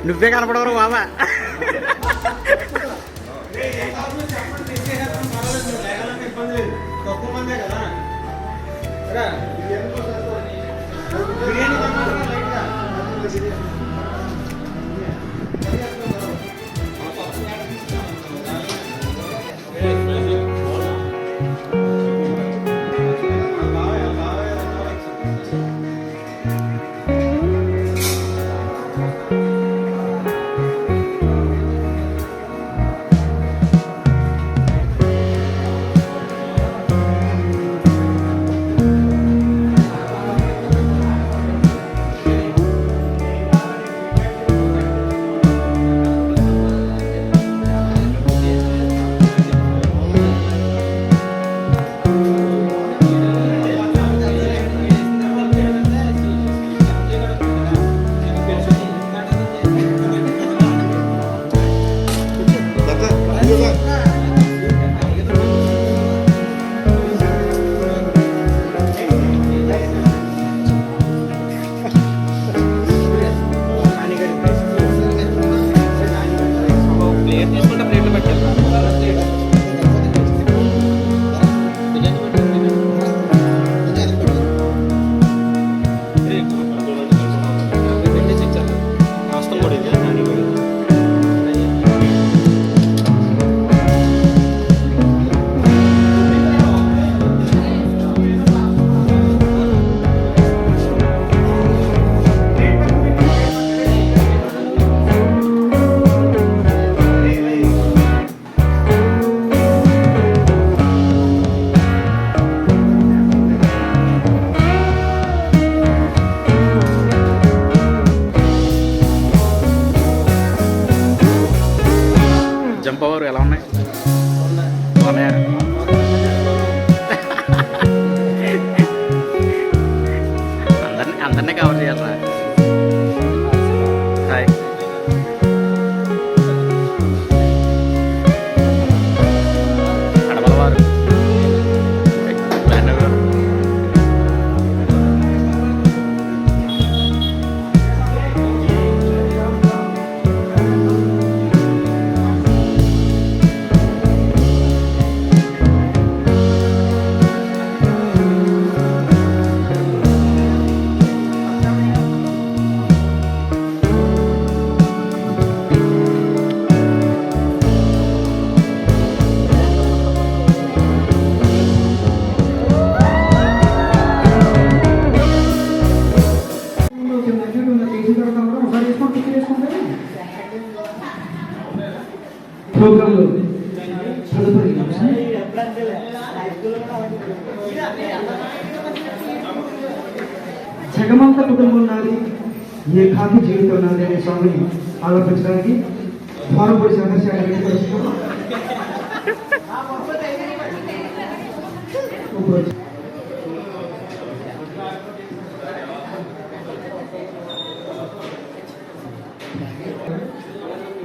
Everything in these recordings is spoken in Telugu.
నువ్వే కనపడవరు బాబా. తక్కువ మందే కదా జంపవరు ఎలా ఉన్నాయి? అందరినీ కవర్ చేయాలరా. హాయ్ కడపలవారు ప్రోగ్రాంలో తదుపరి జగమంత కుటుంబం నాది ఏ ఖాతి జీవితం నాది అనే స్వామిని ఆలోచించడానికి ఫారంపూడి చంద్రశేఖర్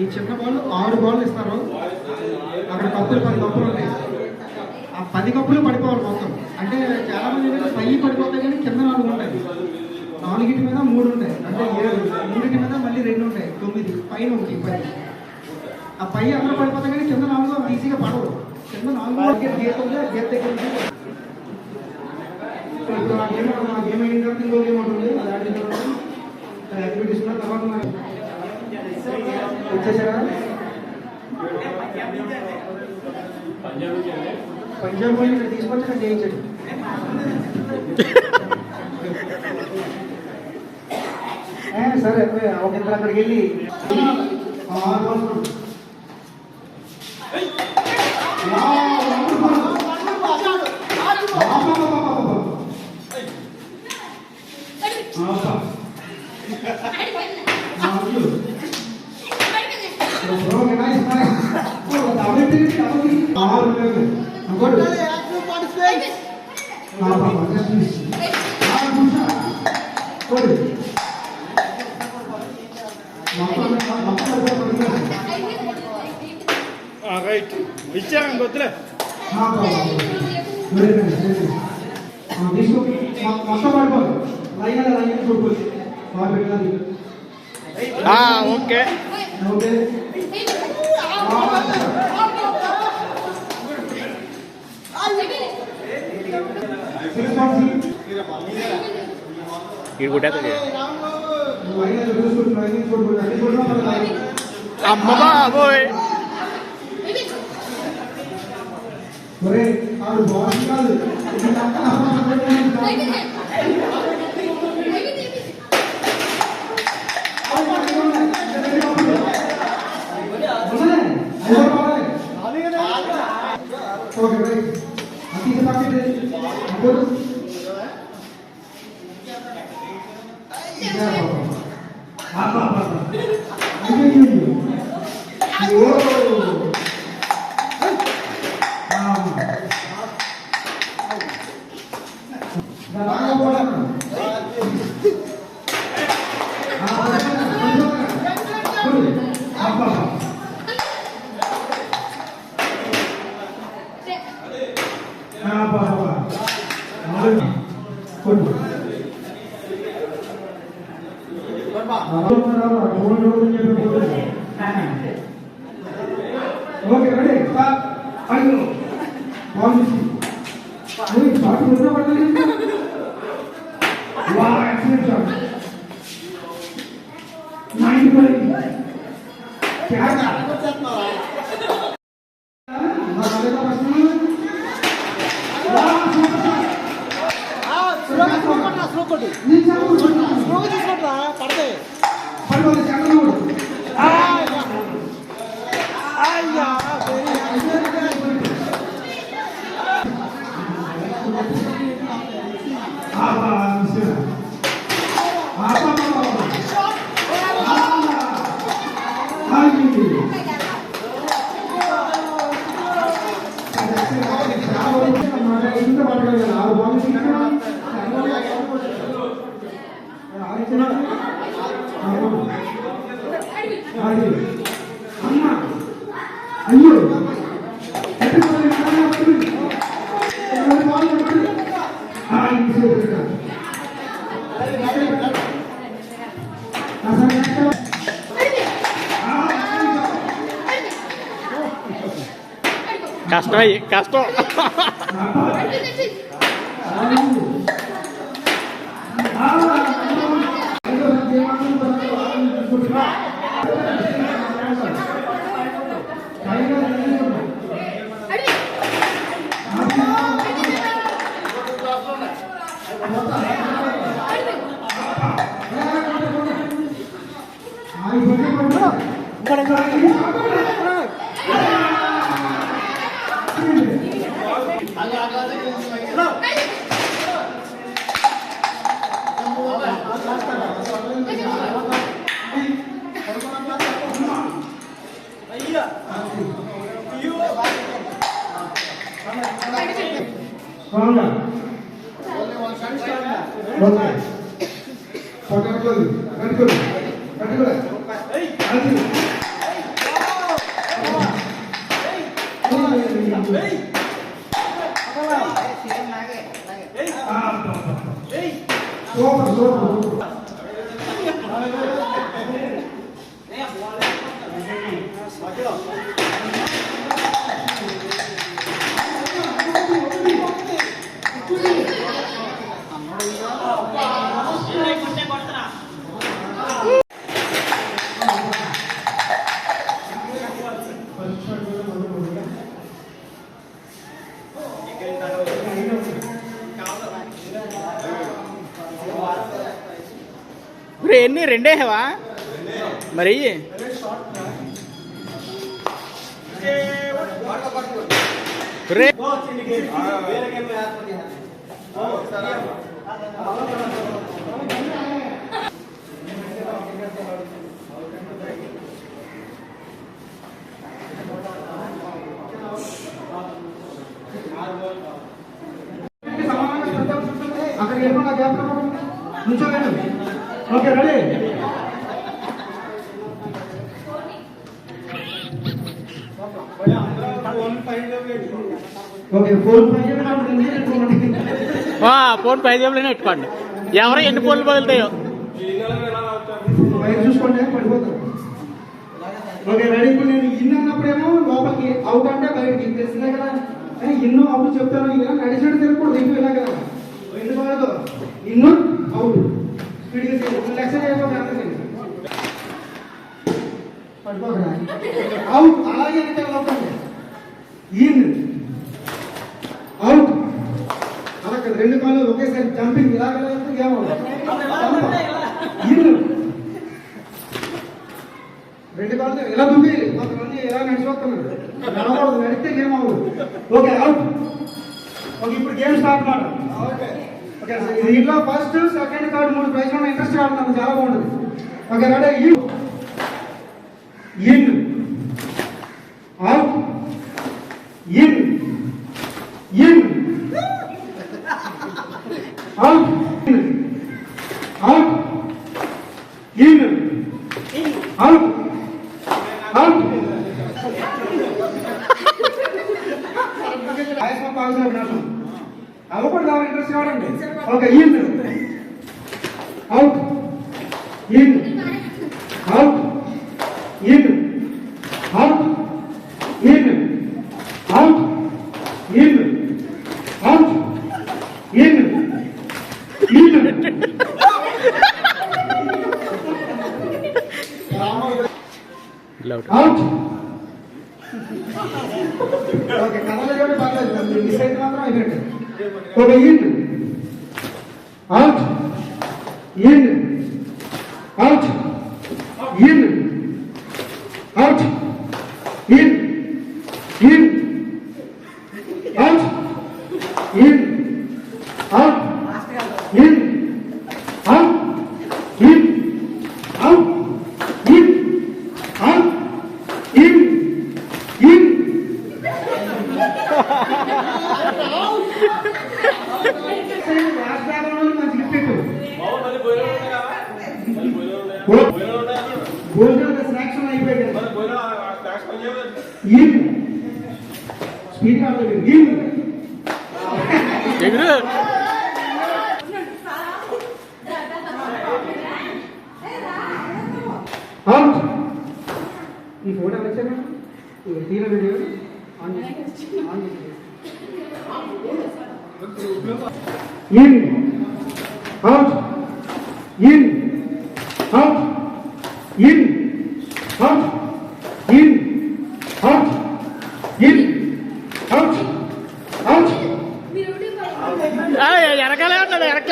ఈ చిన్న బాల్ 6 బాల్ ఇస్తారు. అక్కడ కప్పులు 10 కప్పులు ఉంటాయి. ఆ 10 కప్పులు పడిపోవాలి మొత్తం. అంటే చాలా మంది పై పడిపోతాయి కానీ కింద 4 ఉంటాయి. 4 మీద 3 ఉంటాయి. అంటే 7, 3 మీద మళ్ళీ 2 ఉంటాయి. 9 పైన 1 10. ఆ పై అందరూ పడిపోతాయి కానీ కింద 4 ఈజీగా పడవు. కింద 4 గేట్ ఉంది. గేట్ దగ్గర ఇప్పుడు ఆ గేమ్ అయిన తర్వాత ఇంకో గేమ్ ఉంటుంది. అది ఆడిన తర్వాత యాక్టివిటీస్ ఉన్న తర్వాత వచ్చేసారా? పంజాబ్ వాళ్ళు ఇక్కడ తీసుకొచ్చి ఇక్కడ చేయించండి. సరే ఒక ఇద్దరు అక్కడికి వెళ్ళి రైట్ ఇచ్చాను వద్దులే మొత్తం పడిపోదు లైన్ చూడుకోవచ్చు బాగా పెట్టాలి ఓకే ఓకే ఇది కొట్టేది అమ్మ బాబోయ్ ఓకే రెడీ స్టార్ట్ అయ్యో బాగుంది అరే షాట్ వదిన పడలేదు వావ్ ఎక్సలెంట్ షాట్ 95 क्या కష్టమే కష్టం ఎన్ని రెండేవా మరి రే అక్కడ ఏమన్నా గ్యాప్ నుంచోండి ఓకే రెడీ ఓకే ఫోన్ పై జేబులోనే పెట్టుకోండి ఎవరో ఎన్ని ఫోన్లు బదులుతాయో చూసుకోండి పడిపోతారు. Okay ready. ఇప్పుడు నేను ఇన్ అన్నప్పుడేమో లోపలికి, అవుట్ అంటే బయటికి. తెలిసిందే కదా, ఇన్ను అవుట్ చెప్తాను. ఇలా నడిచినట్టు తిరగకూడదు, ఇంకో ఇలా కదా, ఎందుకు కాదు, ఇన్ను అవుట్ స్పీడ్గా చేయాలి. లెక్చర్ చేయకపోతే పడిపోకరా. అవుట్ అలాగే అవుతుంది. ఇన్ అవుట్ అలా కదా, రెండు కాళ్ళు ఒకేసారి జంపింగ్ ఇలాగ ఇన్ రెండు కాళ్ళు ఇలా దుంపేయాలి. కొంతమంది ఇలా నడిచిపోతున్నారు, నడవకూడదు, నడిస్తే గేమ్ అవ్వదు. Okay out. ఓకే ఇప్పుడు గేమ్ స్టార్ట్ మాట. ఓకే ఓకే దీంట్లో ఫస్ట్ సెకండ్ థర్డ్ 3 ప్రైజ్లు ఉన్న ఇంట్రెస్ట్ ఆడుతున్నాను, చాలా బాగుంటుంది. Okay ready. In out in in out out in out out. Ayushman బాగున్నారు అవ్వకూడదు, కావాలి ఇంట్రెస్ట్ కావాలండి. Okay in out in out in out in out in out in in. Out. Okay కథలు చూడండి పర్లేదు, మిస్ అయితే మాత్రం అయిపోయింది. Okay in out in out in out in in out in out in out in out in out in in. మంచి గిఫ్ట్ భోజనం స్నాక్స్ అయిపోయాయి. ఇన్ స్పీడ్ కావాలి. ఇన్ ఎగురు అవుట్. ఈ ఫోటో వచ్చాను తీర video on in out in out in out in out in out out. వెనకాలే అన్నాడు, వెనక్కి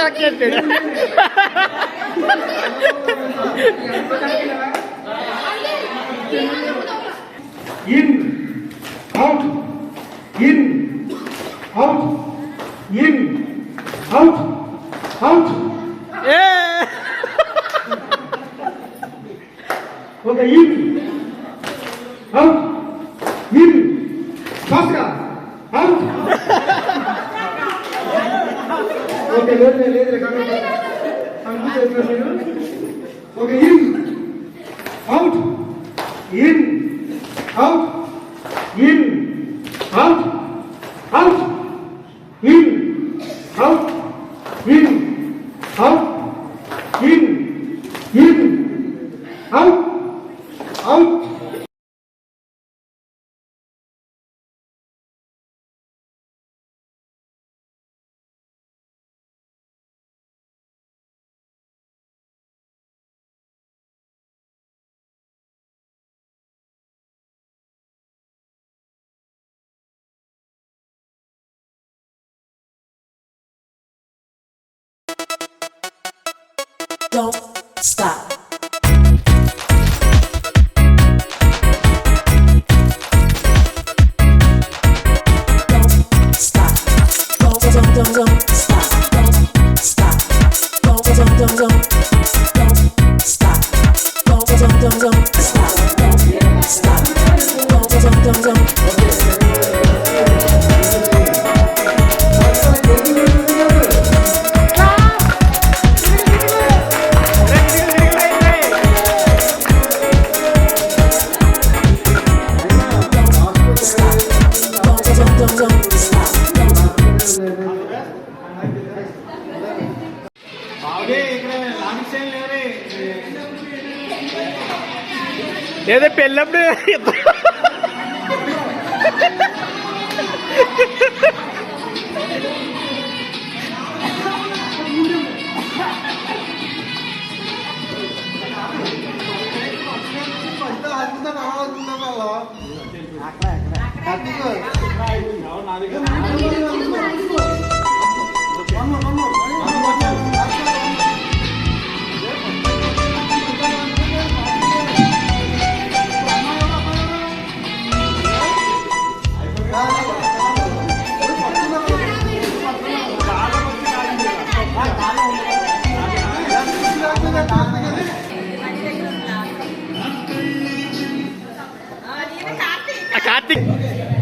in out in out in out out. Okay in out in ఫాస్ట్గా అవుట్. ఓకే లేదు లేదు okay in out in out in out out in out in out in in out out. Don't stop. Don't stop. Don't stop. Don't stop. Don't stop. Don't stop. Don't ఏదో పెళ్ళప్పుడు కార్తీక్.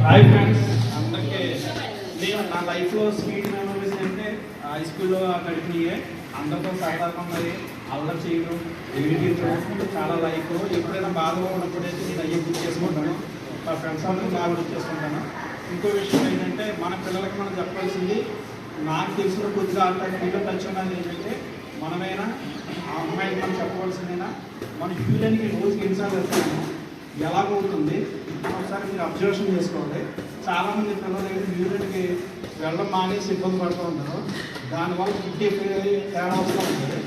హాయ్ ఫ్రెండ్స్, అందరికీ నేను నా లైఫ్లో స్వీట్ మెమరీస్ అంటే హై స్కూల్లో గడిపినాయే. అందరితో సరదాగా మరి అల్లరి చేయడం, ఎడిటింగ్ చాలా లైఫ్. ఎప్పుడైనా బాధగా ఉన్నప్పుడైతే నేను అయ్యే బుక్ చేసుకుంటాను, మా ఫ్రెండ్స్ అందరూ బాగా బుక్ చేసుకుంటాను. ఇంకో విషయం ఏంటంటే మన పిల్లలకి మనం చెప్పాల్సింది, నాకు తెలిసిన కొద్దిగా మీలో టచ్ ఉన్నది ఏంటంటే, మనమైనా ఆ అమ్మాయికి మనం చెప్పవలసిందైనా మన యూరియన్కి రోజుకి ఎన్నిసార్లు వెళ్తాము, ఎలాగవుతుంది ఒకసారి మీరు అబ్జర్వేషన్ చేసుకోవాలి. చాలామంది పిల్లలు అయితే యూరియన్కి వెళ్ళడం మానేసి ఇబ్బంది పడుతూ ఉంటారు. దానివల్ల ఫుడ్ తేడా వస్తూ ఉంటుంది.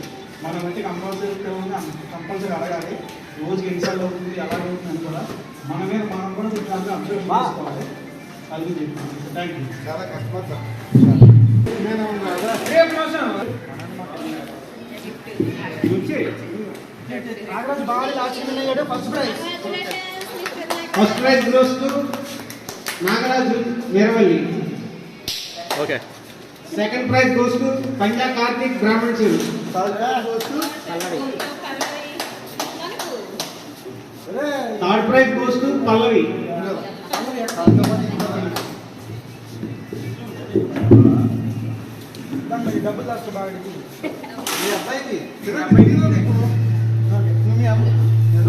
మనం అయితే కంపల్సరీ అడగాలి, రోజుకి ఎన్నిసార్లు అవుతుంది, ఎలాగవుతుంది అని కూడా మనమే మనం కూడా కొంచెం అబ్జర్వేషన్ చేసుకోవాలి. అది చెప్తాను. Thank you. చాలా కష్టపడతా first prize goes to Nagaraju Veeravalli. Okay. Second prize goes to Panja Karthik Brahman Cheru. Third prize goes to Pallavi.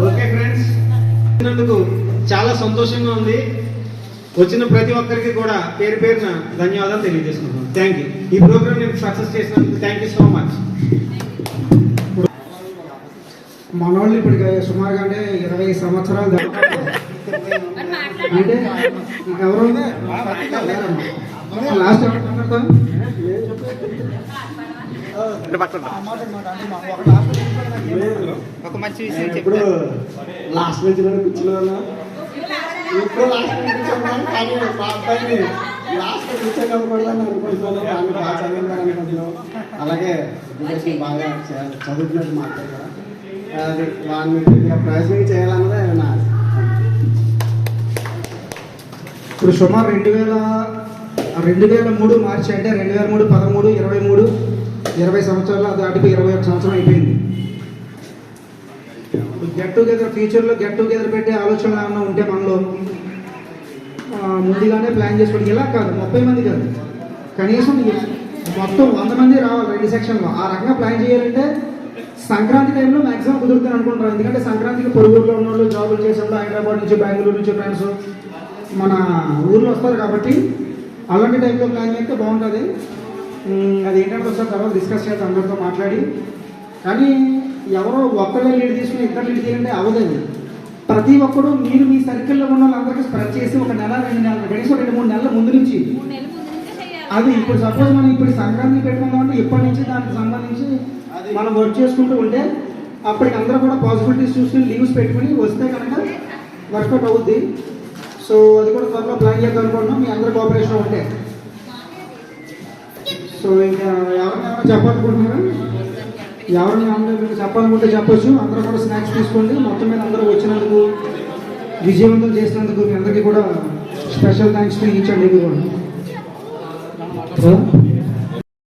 Okay friends, వచ్చినందుకు చాలా సంతోషంగా ఉంది. వచ్చిన ప్రతి ఒక్కరికి కూడా పేరు పేరున ధన్యవాదాలు తెలియజేసుకుంటున్నాను. Thank you. ఈ ప్రోగ్రామ్ నేను సక్సెస్ చేసినందుకు థ్యాంక్ యూ సో మచ్. మనోళ్ళు ఇప్పుడు సుమారుగా అంటే 20 సంవత్సరాలు అంటే ఎవరు లాస్ట్ ఒక మంచి విషయం ఇప్పుడు లాస్ట్ నుంచి కూర్చున్నాను. ఇప్పుడు లాస్ట్ కూర్చున్నాను, కానీ మా అబ్బాయిని లాస్ట్ కూర్చోకూడదని అనుకుంటున్నాను. కానీ బాగా చదివిందని అనుకుంటున్నాను. అలాగే ఎడ్యుకేషన్ బాగా చదువుతున్నట్టు మాట్లాడారు. అది వాడిని ప్రయోజనం చేయాలన్నదే నా. ఇప్పుడు సుమారు 2003 మార్చి అంటే 2003, 13, 23, 20 సంవత్సరాలు దాటిపోయి 21 సంవత్సరం అయిపోయింది. గెట్ టుగెదర్ ఫ్యూచర్లో గెట్ టుగెదర్ పెట్టే ఆలోచనలు ఏమన్నా ఉంటే మనలో ముందుగానే ప్లాన్ చేసుకోండి. ఇలా కాదు 30 మంది కాదు, కనీసం మొత్తం 100 మంది రావాలి 2 సెక్షన్లో. ఆ రకంగా ప్లాన్ చేయాలంటే సంక్రాంతి టైంలో మ్యాక్సిమం కుదురుతుంది అనుకుంటారు. ఎందుకంటే సంక్రాంతికి పొరుగురులో ఉన్న వాళ్ళు, జాబులు చేసేవాళ్ళు, హైదరాబాద్ నుంచి, బెంగళూరు నుంచి ఫ్రెండ్స్ మన ఊర్లో వస్తారు. కాబట్టి అలాంటి టైంలో ప్లాన్ చేస్తే బాగుంటుంది. అది ఏంటంటే ఒకసారి తర్వాత డిస్కస్ చేద్దాం అందరితో మాట్లాడి. కానీ ఎవరో ఒక్కరే లీడ్ తీసుకుని ఇద్దరు లీడ్ చేయాలంటే అవ్వలేదు. ప్రతి ఒక్కరు మీరు మీ సర్కిల్లో ఉన్న వాళ్ళందరికీ స్ప్రెడ్ చేసి 1 నెల 2 నెలలు కనీసం 2-3 నెలల ముందు నుంచి అది ఇప్పుడు సపోజ్ మనం ఇప్పుడు సంక్రాంతి పెట్టుకుందామంటే ఇప్పటి నుంచి దానికి సంబంధించి మనం వర్క్ చేసుకుంటూ ఉంటే అప్పటికి అందరూ కూడా పాసిబిలిటీస్ చూసుకుని లీవ్స్ పెట్టుకుని వస్తే కనుక వర్కౌట్ అవుద్ది. సో అది కూడా త్వరలో ప్లాన్ చేద్దాం అనుకుంటున్నాం, మీ అందరూ కోఆపరేషన్ ఉంటే. సో ఇంకా ఎవరైనా చెప్పాలనుకుంటున్నారా? ఎవరైనా చెప్పాలనుకుంటే చెప్పొచ్చు. అందరూ కూడా స్నాక్స్ తీసుకోండి. మొత్తం మీద అందరూ వచ్చినందుకు, విజయవంతం చేసినందుకు మీ అందరికీ కూడా special thanks to each and every one.